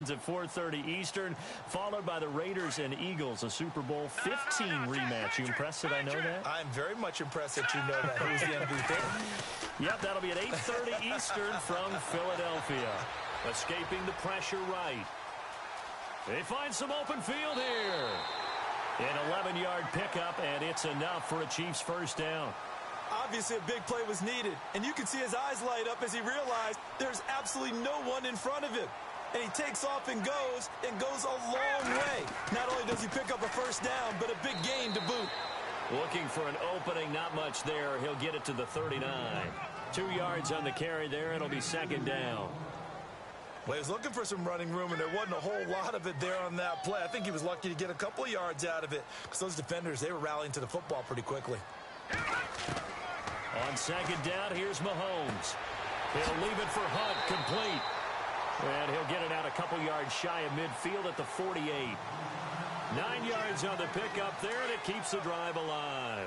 begins at 4:30 Eastern, followed by the Raiders and Eagles, a Super Bowl 15 rematch. You impressed that I know that? I'm very much impressed that you know that. Who's the MVP? Yep, that'll be at 8:30 Eastern from Philadelphia. Escaping the pressure right. They find some open field here. An 11-yard pickup, and it's enough for a Chiefs first down. Obviously, a big play was needed, and you can see his eyes light up as he realized there's absolutely no one in front of him. And he takes off and goes a long way. Not only does he pick up a first down, but a big gain to boot. Looking for an opening, not much there. He'll get it to the 39. 2 yards on the carry there. It'll be second down. Well, he was looking for some running room, and there wasn't a whole lot of it there on that play. I think he was lucky to get a couple of yards out of it because those defenders, they were rallying to the football pretty quickly. On second down, here's Mahomes. He'll leave it for Hunt, complete. And he'll get it out a couple yards shy of midfield at the 48. 9 yards on the pickup there, and it keeps the drive alive.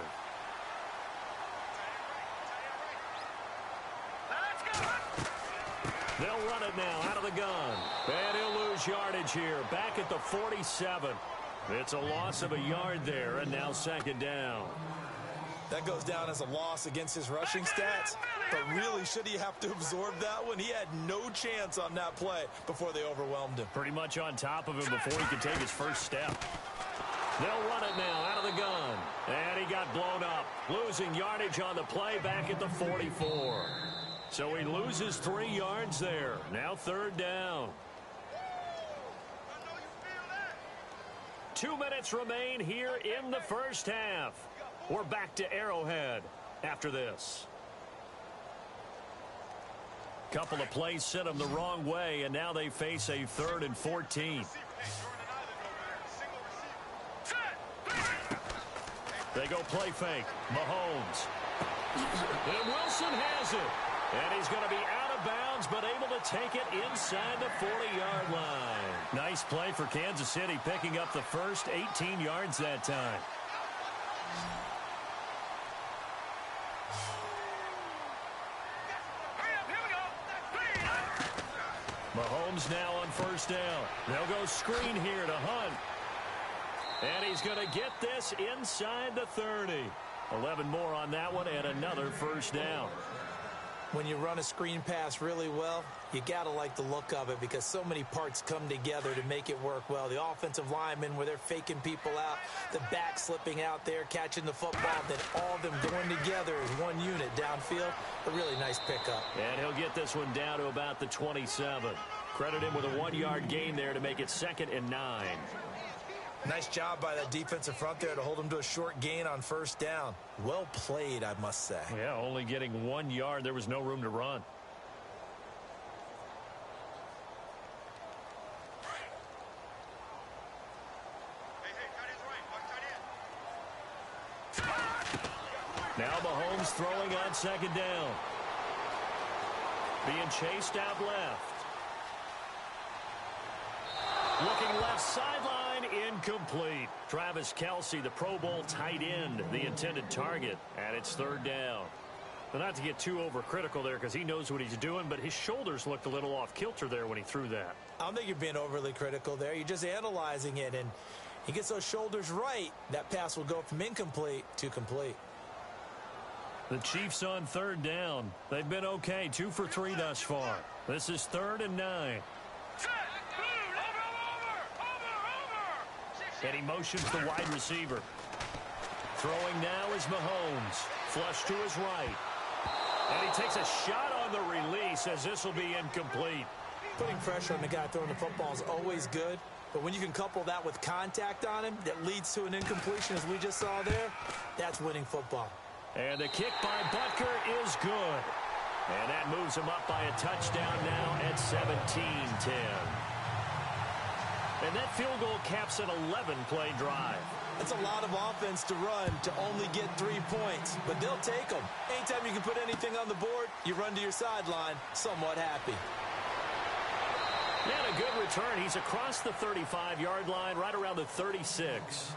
They'll run it now out of the gun. And he'll lose yardage here, back at the 47. It's a loss of a yard there, and now second down. That goes down as a loss against his rushing stats. But really, should he have to absorb that one? He had no chance on that play before they overwhelmed him. Pretty much on top of him before he could take his first step. They'll run it now out of the gun. And he got blown up. Losing yardage on the play back at the 44. So he loses 3 yards there. Now third down. 2 minutes remain here in the first half. We're back to Arrowhead after this. Couple of plays sent them the wrong way, and now they face a 3rd and 14. They go play fake. Mahomes. And Wilson has it. And he's going to be out of bounds, but able to take it inside the 40-yard line. Nice play for Kansas City, picking up the first 18 yards that time. Mahomes now on first down. They'll go screen here to Hunt. And he's going to get this inside the 30. 11 more on that one and another first down. When you run a screen pass really well, you got to like the look of it because so many parts come together to make it work well. The offensive linemen where they're faking people out, the back slipping out there, catching the football, then all of them going together as one unit downfield. A really nice pickup. And he'll get this one down to about the 27. Credit him with a 1-yard gain there to make it 2nd and 9. Nice job by that defensive front there to hold him to a short gain on first down. Well played, I must say. Yeah, only getting 1 yard. There was no room to run. Now Mahomes throwing on second down. Being chased out left. Looking left sideline, incomplete. Travis Kelce, the Pro Bowl tight end, the intended target, and it's third down. But not to get too overcritical there because he knows what he's doing, but his shoulders looked a little off kilter there when he threw that. I don't think you're being overly critical there. You're just analyzing it, and he gets those shoulders right. That pass will go from incomplete to complete. The Chiefs on third down. They've been okay, 2 for 3 thus far. This is 3rd and 9. And he motions the wide receiver. Throwing now is Mahomes. Flush to his right. And he takes a shot on the release as this will be incomplete. Putting pressure on the guy throwing the football is always good. But when you can couple that with contact on him that leads to an incompletion as we just saw there, that's winning football. And the kick by Butker is good. And that moves him up by a touchdown now at 17-10. And that field goal caps an 11-play drive. It's a lot of offense to run to only get 3 points, but they'll take them. Anytime you can put anything on the board, you run to your sideline somewhat happy. And a good return. He's across the 35-yard line, right around the 36.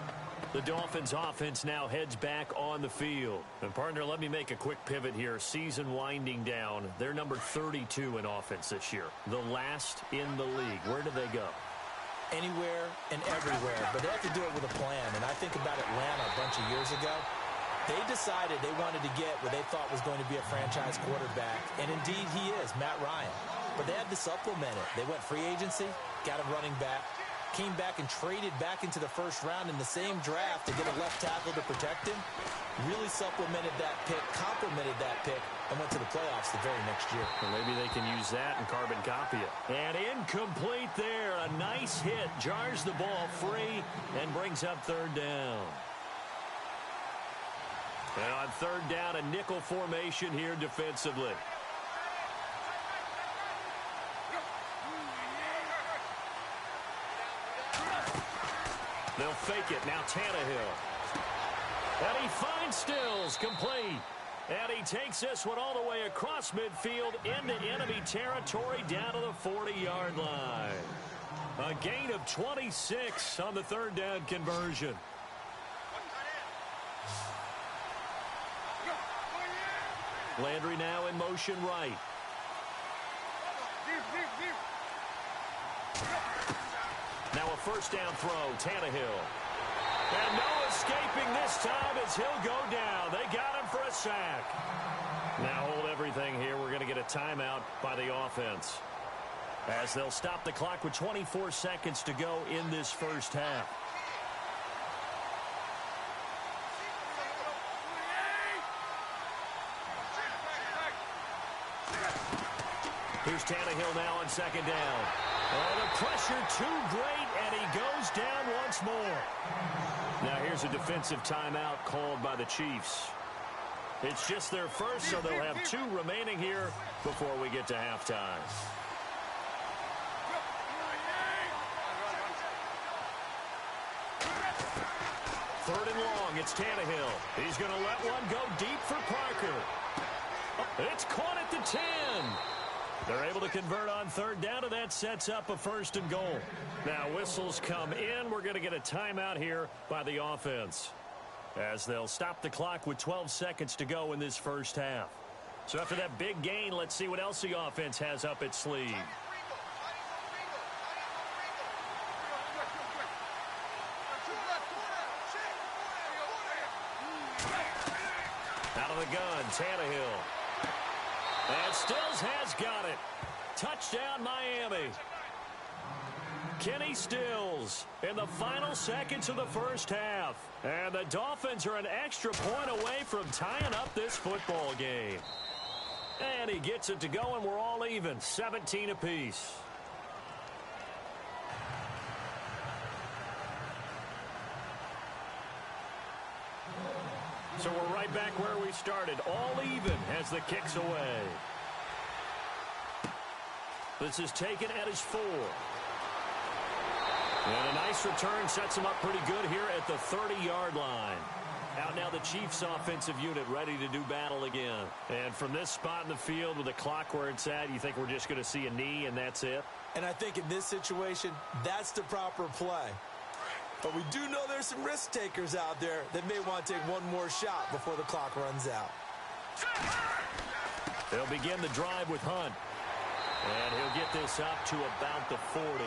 The Dolphins offense now heads back on the field. And partner, let me make a quick pivot here. Season winding down. They're number 32 in offense this year. The last in the league. Where do they go? Anywhere and everywhere. But they have to do it with a plan. And I think about Atlanta a bunch of years ago. They decided they wanted to get what they thought was going to be a franchise quarterback. And indeed he is, Matt Ryan. But they had to supplement it. They went free agency, got a running back, came back and traded back into the first round in the same draft to get a left tackle to protect him, really supplemented that pick, complemented that pick, and went to the playoffs the very next year. Well, maybe they can use that and carbon copy it. And incomplete there. A nice hit. Jars the ball free and brings up third down. And on third down, a nickel formation here defensively. They'll fake it. Now Tannehill. And he finds Stills, complete. And he takes this one all the way across midfield into enemy territory down to the 40-yard line. A gain of 26 on the third down conversion. Landry now in motion right. Now a first down throw, Tannehill. And no escaping this time as he'll go down. They got him for a sack. Now hold everything here. We're going to get a timeout by the offense, as they'll stop the clock with 24 seconds to go in this first half. Here's Tannehill now on second down. Oh, the pressure too great, and he goes down once more. Now here's a defensive timeout called by the Chiefs. It's just their first, so they'll have 2 remaining here before we get to halftime. Third and long, it's Tannehill. He's going to let one go deep for Parker. It's caught at the 10. They're able to convert on third down, and that sets up a first and goal. Now whistles come in. We're going to get a timeout here by the offense, as they'll stop the clock with 12 seconds to go in this first half. So after that big gain, let's see what else the offense has up its sleeve. Out of the gun, Tannehill. And Stills has got it. Touchdown, Miami. Kenny Stills in the final seconds of the first half. And the Dolphins are an extra point away from tying up this football game. And he gets it to go, and we're all even, 17 apiece. So we're right back where we started, all even as the kick's away. This is taken at his 4. And a nice return sets him up pretty good here at the 30-yard line. Out now the Chiefs offensive unit ready to do battle again. And from this spot in the field with the clock where it's at, you think we're just going to see a knee and that's it? And I think in this situation, that's the proper play. But we do know there's some risk takers out there that may want to take one more shot before the clock runs out. They'll begin the drive with Hunt. And he'll get this up to about the 40.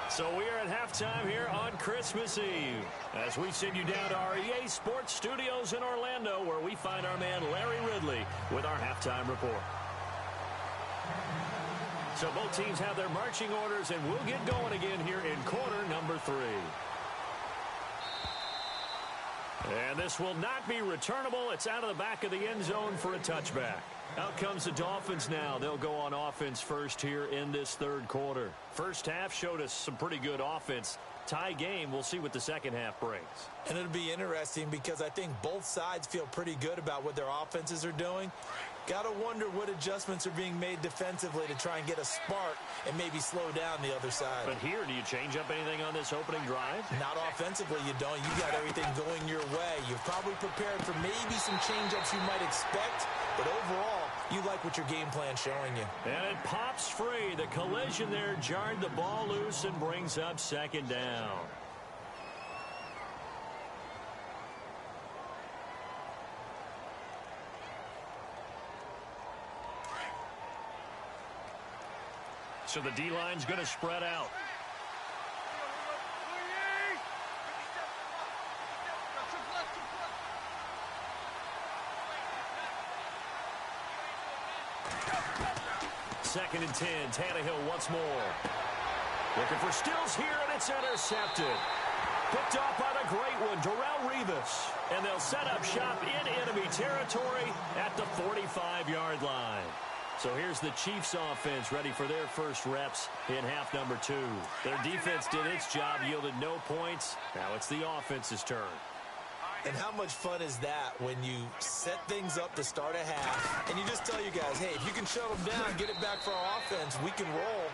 So we are at halftime here on Christmas Eve, as we send you down to our EA Sports Studios in Orlando, where we find our man Larry Ridley with our halftime report. So both teams have their marching orders, and we'll get going again here in quarter number 3. And this will not be returnable. It's out of the back of the end zone for a touchback. Out comes the Dolphins now. They'll go on offense first here in this third quarter. First half showed us some pretty good offense. Tie game. We'll see what the second half brings. And it'll be interesting because I think both sides feel pretty good about what their offenses are doing. Got to wonder what adjustments are being made defensively to try and get a spark and maybe slow down the other side. But here, do you change up anything on this opening drive? Not offensively, you don't. You got everything going your way. You've probably prepared for maybe some change-ups you might expect, but overall, you like what your game plan's showing you. And it pops free. The collision there jarred the ball loose and brings up second down. So the D-line's going to spread out. Second and 10. Tannehill once more. Looking for Stills here, and it's intercepted. Picked off by the great one, Darrelle Revis. And they'll set up shop in enemy territory at the 45-yard line. So here's the Chiefs offense ready for their first reps in half number 2. Their defense did its job, yielded no points. Now it's the offense's turn. And how much fun is that when you set things up to start a half and you just tell you guys, hey, if you can shut them down, get it back for our offense, we can roll.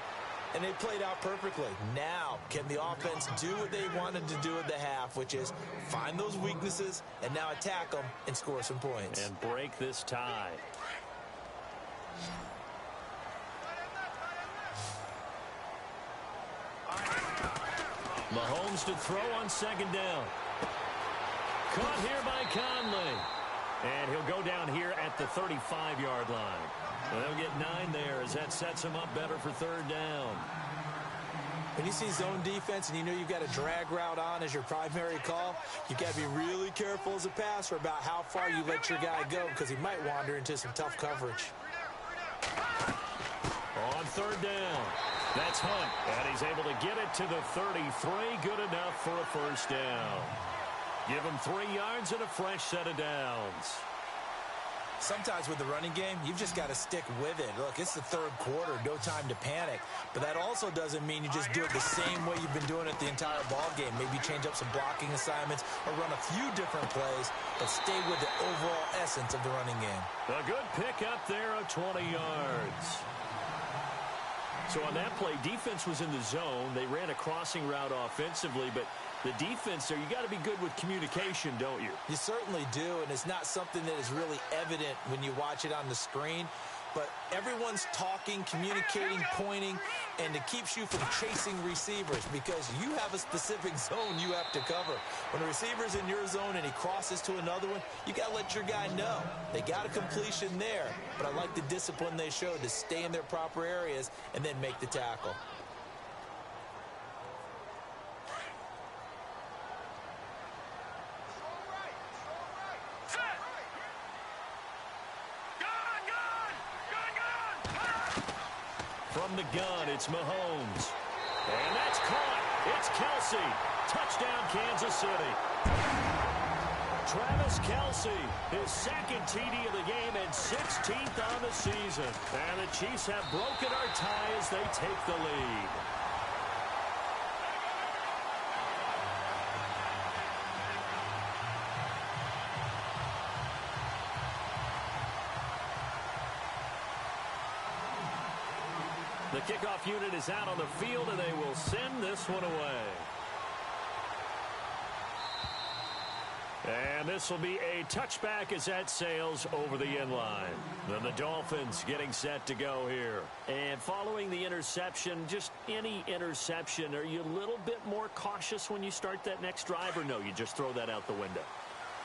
And they played out perfectly. Now, can the offense do what they wanted to do at the half, which is find those weaknesses and now attack them and score some points. And break this tie. Mahomes to throw on second down. Caught here by Conley. And he'll go down here at the 35-yard line. Well, they'll get 9 there as that sets him up better for third down. When you see zone defense and you know you've got a drag route on as your primary call, you've got to be really careful as a passer about how far you let your guy go because he might wander into some tough coverage. On third down, that's Hunt. And he's able to get it to the 33. Good enough for a first down. Give him 3 yards and a fresh set of downs. Sometimes with the running game, you've just got to stick with it. Look, it's the third quarter, no time to panic. But that also doesn't mean you just do it the same way you've been doing it the entire ball game. Maybe change up some blocking assignments or run a few different plays, but stay with the overall essence of the running game. A good pick up there of 20 yards. So on that play, defense was in the zone. They ran a crossing route offensively, but the defense there, you got to be good with communication, don't you? You certainly do, and it's not something that is really evident when you watch it on the screen. But everyone's talking, communicating, pointing, and it keeps you from chasing receivers because you have a specific zone you have to cover. When a receiver's in your zone and he crosses to another one, you got to let your guy know. They got a completion there, but I like the discipline they showed to stay in their proper areas and then make the tackle. From the gun, it's Mahomes. And that's caught. It's Kelsey. Touchdown, Kansas City. Travis Kelsey, his second TD of the game and 16th on the season. And the Chiefs have broken our tie as they take the lead. The kickoff unit is out on the field, and they will send this one away. And this will be a touchback as that sails over the end line. Then the Dolphins getting set to go here. And following the interception, just any interception, are you a little bit more cautious when you start that next drive, or no, you just throw that out the window?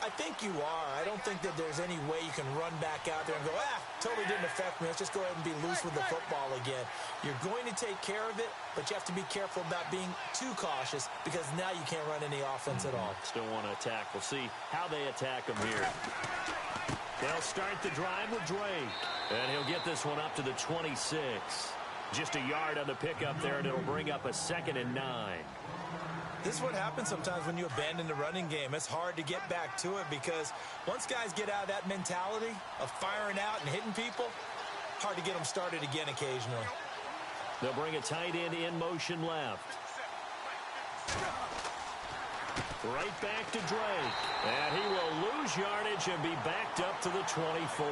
I think you are. I don't think that there's any way you can run back out there and go, totally didn't affect me. Let's just go ahead and be loose with the football again. You're going to take care of it, but you have to be careful about being too cautious because now you can't run any offense at all. Still want to attack. We'll see how they attack them here. They'll start the drive with Drake, and he'll get this one up to the 26. Just a yard on the pickup there, and it'll bring up a 2nd and 9. This is what happens sometimes when you abandon the running game. It's hard to get back to it because once guys get out of that mentality of firing out and hitting people, hard to get them started again occasionally. They'll bring a tight end in motion left. Right back to Drake. And he will lose yardage and be backed up to the 24.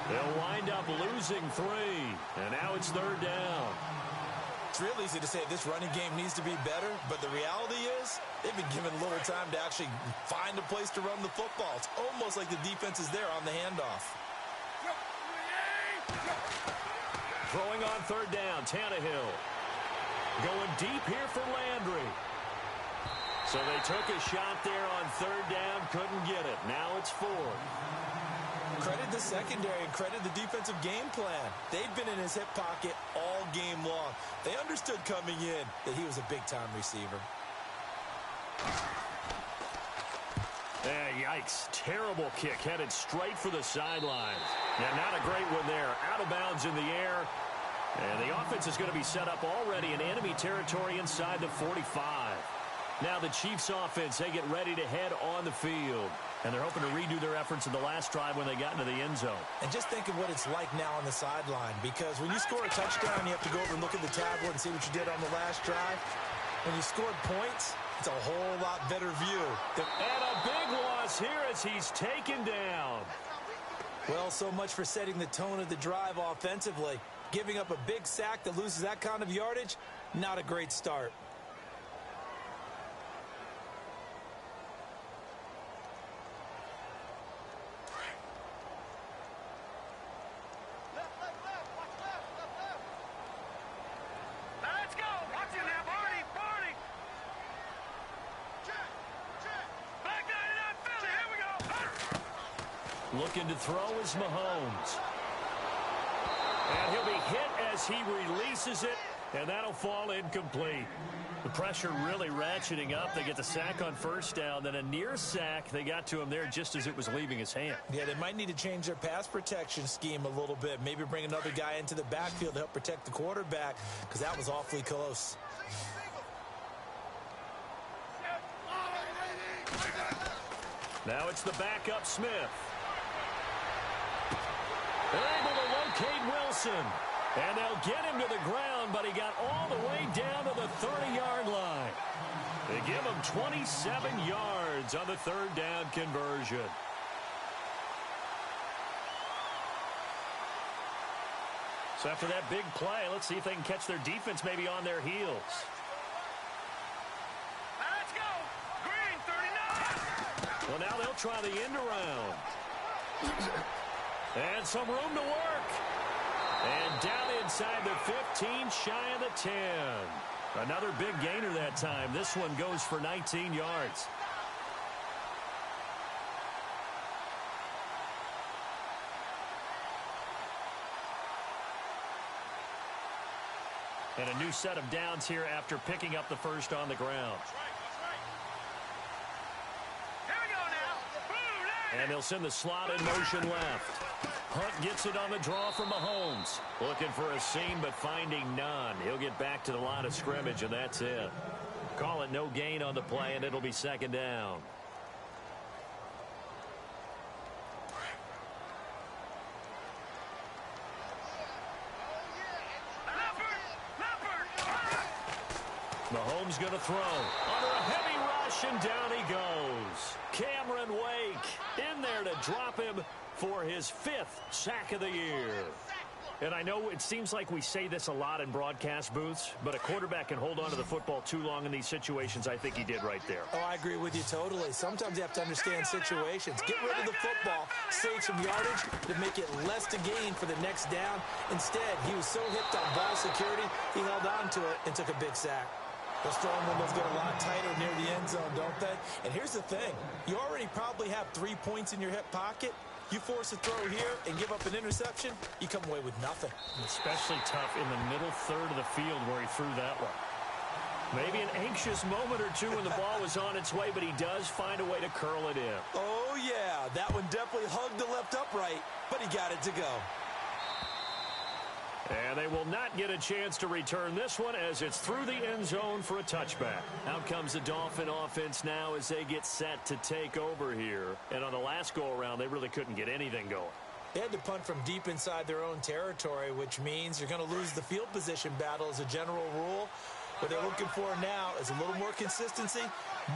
They'll wind up losing 3. And now it's third down. It's real easy to say this running game needs to be better, but the reality is they've been given little time to actually find a place to run the football. It's almost like the defense is there on the handoff. Throwing on third down, Tannehill. Going deep here for Landry. So they took a shot there on third down, couldn't get it. Now it's 4. Credit the secondary and credit the defensive game plan. They've been in his hip pocket all game long. They understood coming in that he was a big-time receiver. Yikes. Terrible kick headed straight for the sidelines. Yeah, not a great one there. Out of bounds in the air. And the offense is going to be set up already in enemy territory inside the 45. Now the Chiefs offense, they get ready to head on the field. And they're hoping to redo their efforts in the last drive when they got into the end zone. And just think of what it's like now on the sideline. Because when you score a touchdown, you have to go over and look at the tablet and see what you did on the last drive. When you scored points, it's a whole lot better view. And a big loss here as he's taken down. Well, so much for setting the tone of the drive offensively. Giving up a big sack that loses that kind of yardage, not a great start. Looking to throw is Mahomes. And he'll be hit as he releases it, and that'll fall incomplete. The pressure really ratcheting up. They get the sack on first down, then a near sack. They got to him there just as it was leaving his hand. Yeah, they might need to change their pass protection scheme a little bit. Maybe bring another guy into the backfield to help protect the quarterback, because that was awfully close. Now it's the backup Smith. They're able to locate Wilson. And they'll get him to the ground, but he got all the way down to the 30-yard line. They give him 27 yards on the third down conversion. So after that big play, let's see if they can catch their defense maybe on their heels. Let's go. Green 39. Well, now they'll try the end around. And some room to work. And down inside the 15, shy of the 10. Another big gainer that time. This one goes for 19 yards. And a new set of downs here after picking up the first on the ground. Here we go now. And they'll send the slot in motion left. Hunt gets it on the draw from Mahomes. Looking for a seam, but finding none. He'll get back to the line of scrimmage, and that's it. Call it no gain on the play, and it'll be second down. Mahomes going to throw. Under a heavy rush, and down he goes. Cameron Wake in there to drop him for his 5th sack of the year. And I know it seems like we say this a lot in broadcast booths, but a quarterback can hold on to the football too long in these situations. I think he did right there. Oh, I agree with you totally. Sometimes you have to understand situations. Get rid of the football, save some yardage to make it less to gain for the next down. Instead, he was so hipped on ball security, he held on to it and took a big sack. Those throwing windows get a lot tighter near the end zone, don't they? And here's the thing. You already probably have 3 points in your hip pocket. You force a throw here and give up an interception, you come away with nothing. Especially tough in the middle third of the field where he threw that one. Maybe an anxious moment or two when the ball was on its way, but he does find a way to curl it in. Oh, yeah. That one definitely hugged the left upright, but he got it to go. And they will not get a chance to return this one as it's through the end zone for a touchback. Out comes the Dolphin offense now as they get set to take over here. And on the last go-around, they really couldn't get anything going. They had to punt from deep inside their own territory, which means you're going to lose the field position battle as a general rule. What they're looking for now is a little more consistency,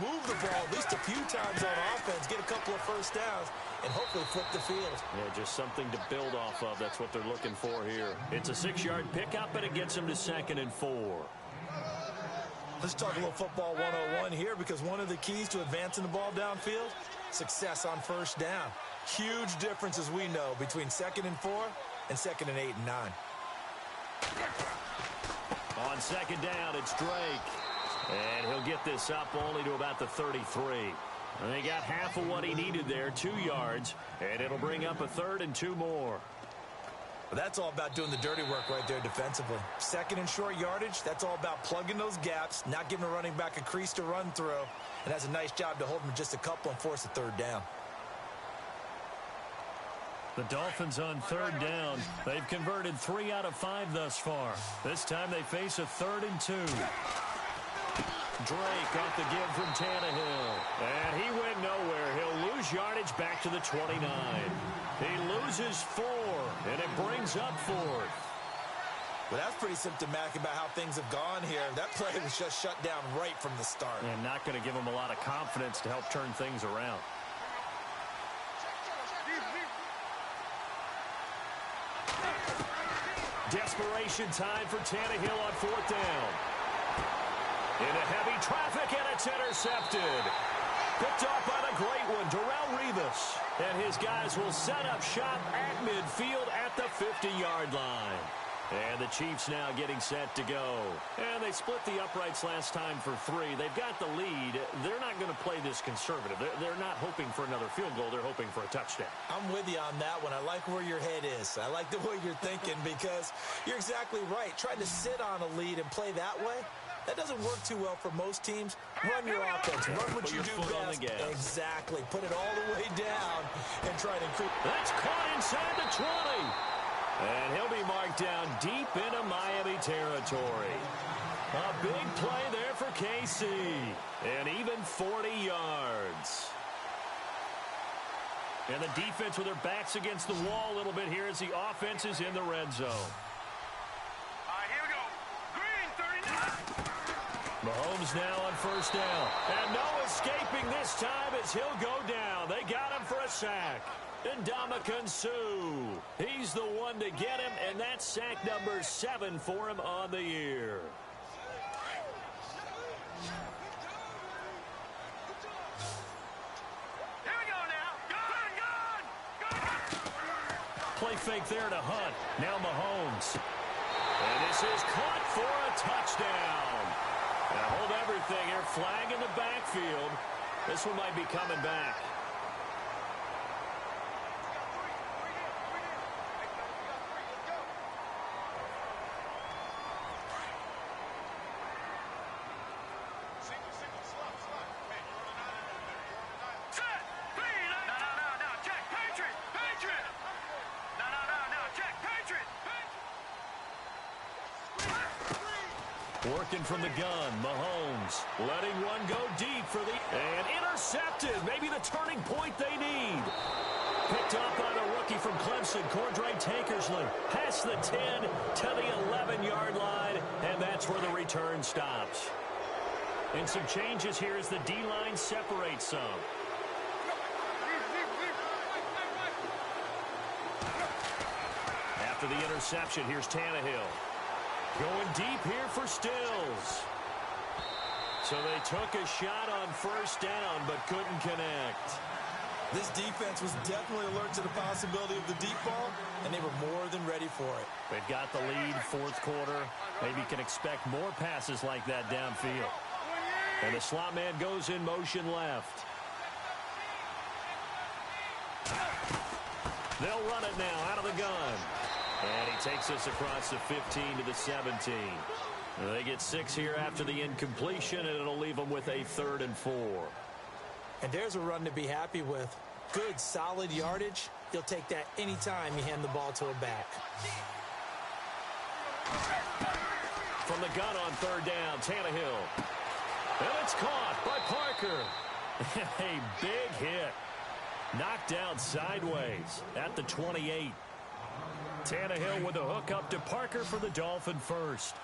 move the ball at least a few times on offense, get a couple of first downs, and hopefully flip the field. Yeah, just something to build off of. That's what they're looking for here. It's a 6-yard pickup, and it gets them to 2nd and 4. Let's talk a little football 101 here, because one of the keys to advancing the ball downfield, success on first down. Huge difference, as we know, between 2nd and 4 and 2nd and 8 and 9. On 2nd down, it's Drake. And he'll get this up only to about the 33. And they got half of what he needed there, 2 yards. And it'll bring up a 3rd and 2 more. But that's all about doing the dirty work right there defensively. Second and short yardage, that's all about plugging those gaps, not giving a running back a crease to run through, and has a nice job to hold him just a couple and force a third down. The Dolphins on third down. They've converted 3 out of 5 thus far. This time they face a 3rd and 2. Drake off the give from Tannehill. And he went nowhere. He'll lose yardage back to the 29. He loses 4, and it brings up 4th. Well, that's pretty symptomatic about how things have gone here. That play was just shut down right from the start. And not going to give him a lot of confidence to help turn things around. Desperation time for Tannehill on 4th down. Into heavy traffic, and it's intercepted. Picked off by the great one, Darrelle Revis. And his guys will set up shop at midfield at the 50-yard line. And the Chiefs now getting set to go. And they split the uprights last time for 3. They've got the lead. They're not going to play this conservative. They're not hoping for another field goal. They're hoping for a touchdown. I'm with you on that one. I like where your head is. I like the way you're thinking because you're exactly right. Trying to sit on a lead and play that way, that doesn't work too well for most teams. Run your offense. Run what you do best. Exactly. Put it all the way down and try to increase. That's caught inside the 20. And he'll be marked down deep into Miami territory. A big play there for KC. And even 40 yards. And the defense with their backs against the wall a little bit here as the offense is in the red zone. All right, here we go. Green, 39. Mahomes now on 1st down. And no escaping this time as he'll go down. They got him for a sack. And Ndamukong Suh. He's the one to get him, and that's sack number 7 for him on the year. Here we go now. Gone. Play fake there to Hunt. Now Mahomes. And this is caught for a touchdown. Now hold everything here. Flag in the backfield. This one might be coming back. Working from the gun, Mahomes letting one go deep for the... And intercepted, maybe the turning point they need. Picked up by the rookie from Clemson, Cordray Tankersley. Past the 10 to the 11-yard line, and that's where the return stops. And some changes here as the D-line separates some. After the interception, here's Tannehill. Going deep here for Stills. So they took a shot on 1st down, but couldn't connect. This defense was definitely alert to the possibility of the deep ball, and they were more than ready for it. They've got the lead, 4th quarter. Maybe can expect more passes like that downfield. And the slot man goes in motion left. They'll run it now out of the gun. And he takes us across the 15 to the 17. They get 6 here after the incompletion, and it'll leave them with a 3rd and 4. And there's a run to be happy with. Good, solid yardage. He'll take that anytime you hand the ball to a back. From the gun on 3rd down, Tannehill. And it's caught by Parker. A big hit. Knocked down sideways at the 28. Tannehill with a hook up to Parker for the Dolphin first.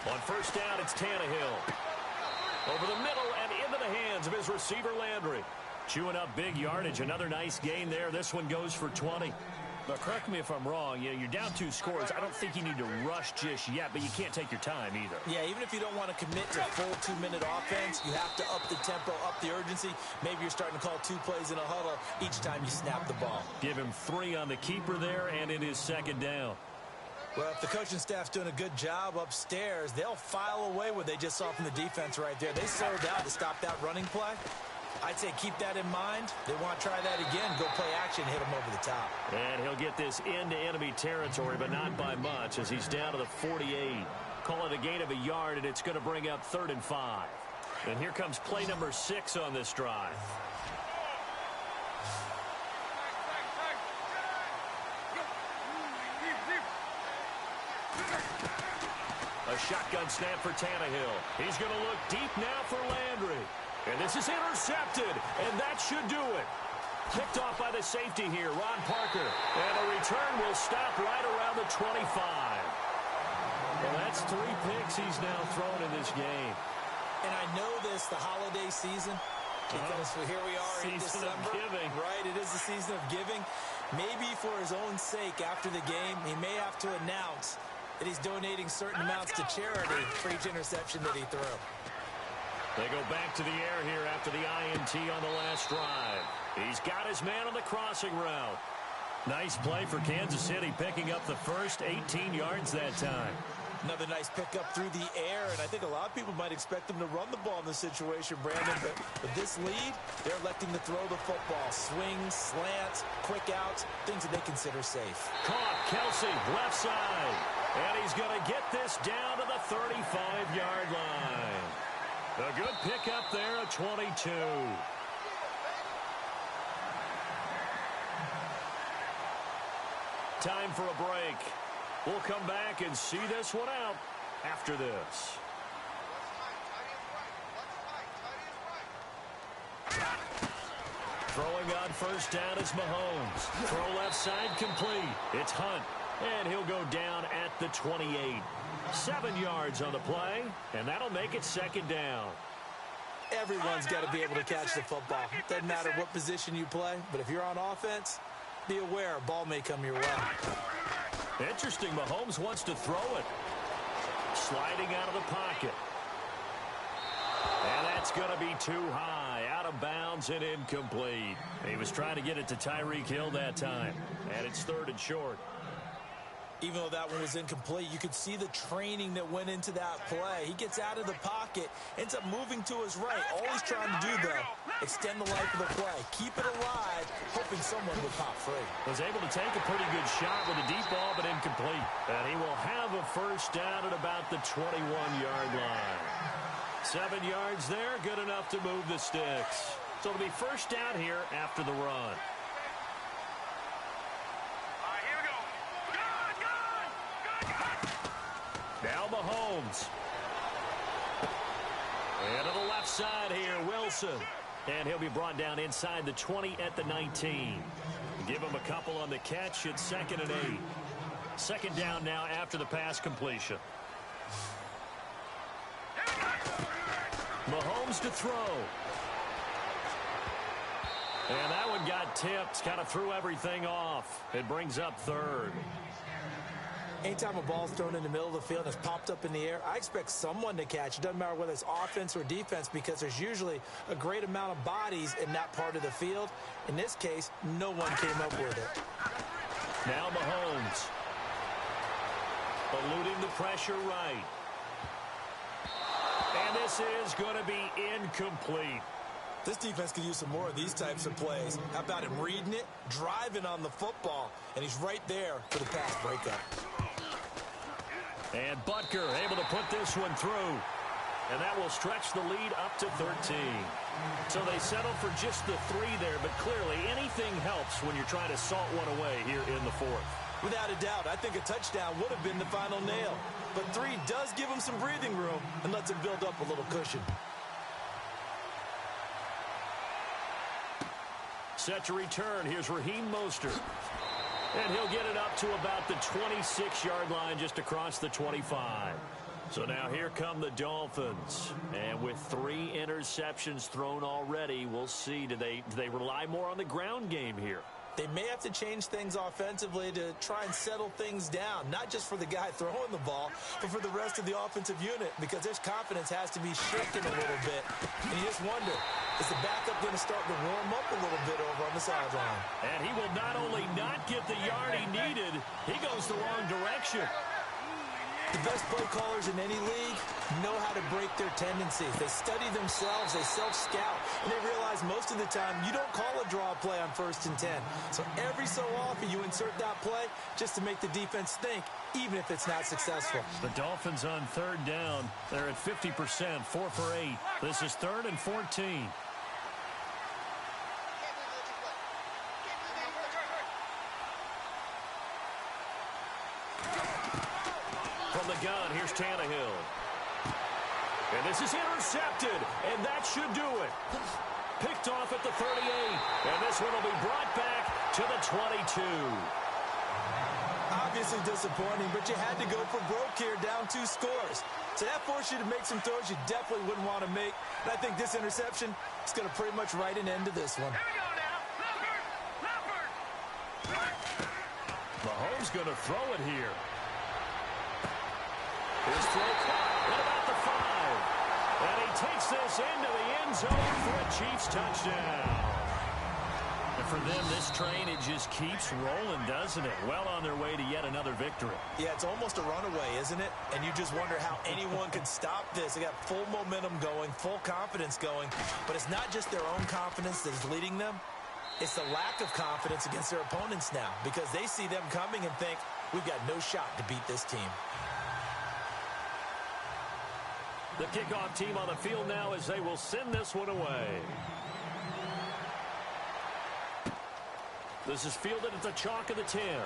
On 1st down, it's Tannehill. Over the middle and into the hands of his receiver, Landry. Chewing up big yardage. Another nice gain there. This one goes for 20. Now, correct me if I'm wrong. You're down 2 scores. I don't think you need to rush just yet, but you can't take your time either. Yeah, even if you don't want to commit to full 2-minute offense, you have to up the tempo, up the urgency. Maybe you're starting to call 2 plays in a huddle each time you snap the ball. Give him 3 on the keeper there, and it is 2nd down. Well, if the coaching staff's doing a good job upstairs, they'll file away what they just saw from the defense right there. They sold out to stop that running play. I'd say keep that in mind. They want to try that again. Go play action, hit him over the top. And he'll get this into enemy territory, but not by much as he's down to the 48. Call it a gain of a yard, and it's going to bring up 3rd and 5. And here comes play number 6 on this drive. A shotgun snap for Tannehill. He's going to look deep now for Landry. And this is intercepted, and that should do it. Picked off by the safety here, Ron Parker. And the return will stop right around the 25. Well, that's 3 picks he's now thrown in this game. And I know this, the holiday season, because here we are in December. Season of giving. Right, it is the season of giving. Maybe for his own sake after the game, he may have to announce that he's donating certain amounts to charity for each interception that he threw. They go back to the air here after the INT on the last drive. He's got his man on the crossing route. Nice play for Kansas City, picking up the first 18 yards that time. Another nice pickup through the air, and I think a lot of people might expect them to run the ball in this situation, Brandon, but with this lead, they're electing to throw the football. Swings, slants, quick outs, things that they consider safe. Caught, Kelsey, left side. And he's going to get this down to the 35-yard line. A good pickup there at 22. Time for a break. We'll come back and see this one out after this. Throwing on first down is Mahomes. Throw left side complete. It's Hunt. And he'll go down at the 28. 7 yards on the play, and that'll make it 2nd down. Everyone's got to be able to catch the football. Doesn't matter what position you play, but if you're on offense, be aware a ball may come your way. Interesting, Mahomes wants to throw it. Sliding out of the pocket. And that's going to be too high, out of bounds and incomplete. He was trying to get it to Tyreek Hill that time, and it's 3rd and short. Even though that one was incomplete, you could see the training that went into that play. He gets out of the pocket, ends up moving to his right. All he's trying to do, though, extend the life of the play. Keep it alive, hoping someone would pop free. Was able to take a pretty good shot with a deep ball, but incomplete. And he will have a first down at about the 21-yard line. 7 yards there, good enough to move the sticks. So it'll be first down here after the run. Now Mahomes. And to the left side here, Wilson. And he'll be brought down inside the 20 at the 19. Give him a couple on the catch. It's 2nd and 8. 2nd down now after the pass completion. Mahomes to throw. And that one got tipped. Kind of threw everything off. It brings up 3rd. Anytime a ball's thrown in the middle of the field and it's popped up in the air, I expect someone to catch. It doesn't matter whether it's offense or defense because there's usually a great amount of bodies in that part of the field. In this case, no one came up with it. Now Mahomes. Eluding the pressure right. And this is going to be incomplete. This defense could use some more of these types of plays. How about him reading it, driving on the football, and he's right there for the pass breakup. And Butker able to put this one through. And that will stretch the lead up to 13. So they settle for just the 3 there, but clearly anything helps when you're trying to salt one away here in the 4th. Without a doubt, I think a touchdown would have been the final nail. But 3 does give him some breathing room and lets him build up a little cushion. Set to return. Here's Raheem Mostert. And he'll get it up to about the 26-yard line just across the 25. So now here come the Dolphins. And with 3 interceptions thrown already, we'll see. Do they rely more on the ground game here? They may have to change things offensively to try and settle things down, not just for the guy throwing the ball, but for the rest of the offensive unit, because his confidence has to be shaken a little bit. And you just wonder, is the backup going to start to warm up a little bit over on the sideline? And he will not only not get the yard he needed, he goes the wrong direction. The best play callers in any league know how to break their tendencies. They study themselves, they self-scout, and they realize most of the time you don't call a draw play on 1st and 10. So every so often you insert that play just to make the defense think, even if it's not successful. The Dolphins on 3rd down. They're at 50%, 4 for 8. This is 3rd and 14. From the gun, here's Tannehill. And this is intercepted, and that should do it. Picked off at the 38, and this one will be brought back to the 22. Obviously disappointing, but you had to go for broke here, down 2 scores. So that forced you to make some throws you definitely wouldn't want to make. And I think this interception is going to pretty much write an end to this one. Here we go now. Leopard. Mahomes going to throw it here. His throw caught at about the 5. And he takes this into the end zone for a Chiefs touchdown. And for them, this train, it just keeps rolling, doesn't it? Well on their way to yet another victory. Yeah, it's almost a runaway, isn't it? And you just wonder how anyone could stop this. They got full momentum going, full confidence going. But it's not just their own confidence that is leading them. It's the lack of confidence against their opponents now, because they see them coming and think, we've got no shot to beat this team. The kickoff team on the field now as they will send this one away. This is fielded at the chalk of the 10. And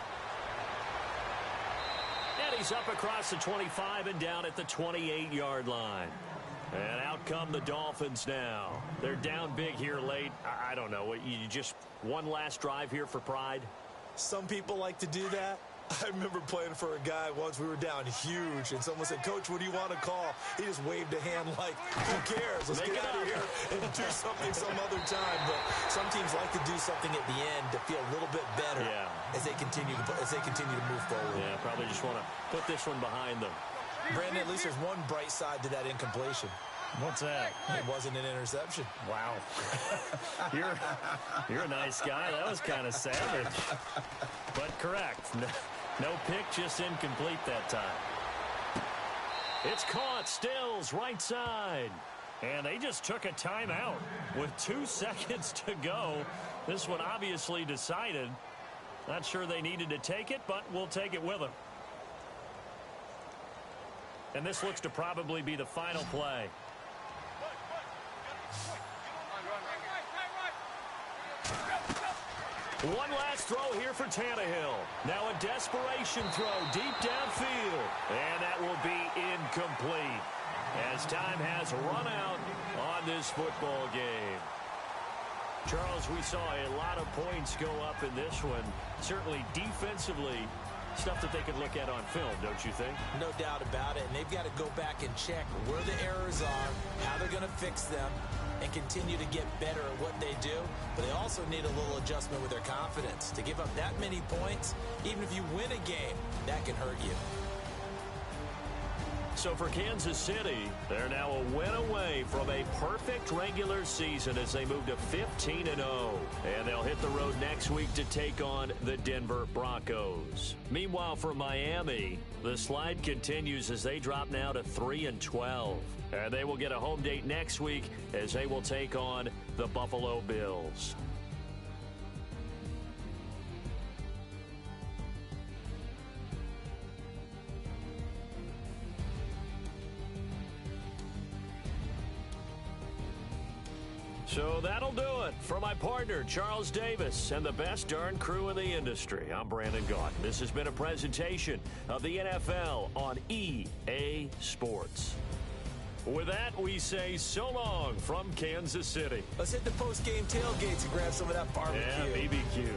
he's up across the 25 and down at the 28-yard line. And out come the Dolphins now. They're down big here late. I don't know. You just one last drive here for pride? Some people like to do that. I remember playing for a guy once. We were down huge, and someone said, Coach, what do you want to call? He just waved a hand like, who cares? Let's get out of here and do something some other time. But some teams like to do something at the end to feel a little bit better as they continue to move forward. Yeah, probably just want to put this one behind them. Brandon, at least there's one bright side to that incompletion. What's that? It wasn't an interception. Wow. You're a nice guy. That was kind of savage. But correct. No pick, just incomplete that time. It's caught. Stills, right side. And they just took a timeout with 2 seconds to go. This one obviously decided. Not sure they needed to take it, but we'll take it with them. And this looks to probably be the final play. One last throw here for Tannehill. Now a desperation throw deep downfield. And that will be incomplete as time has run out on this football game. Charles, we saw a lot of points go up in this one. Certainly defensively, stuff that they could look at on film, don't you think? No doubt about it. And they've got to go back and check where the errors are, how they're going to fix them, and continue to get better at what they do. But they also need a little adjustment with their confidence. To give up that many points, even if you win a game, that can hurt you. So for Kansas City, they're now a win away from a perfect regular season as they move to 15-0. And they'll hit the road next week to take on the Denver Broncos. Meanwhile, for Miami, the slide continues as they drop now to 3-12. And they will get a home date next week as they will take on the Buffalo Bills. So that'll do it. For my partner, Charles Davis, and the best darn crew in the industry, I'm Brandon Gaunt. This has been a presentation of the NFL on EA Sports. With that, we say so long from Kansas City. Let's hit the post-game tailgates and grab some of that barbecue. Yeah, BBQ.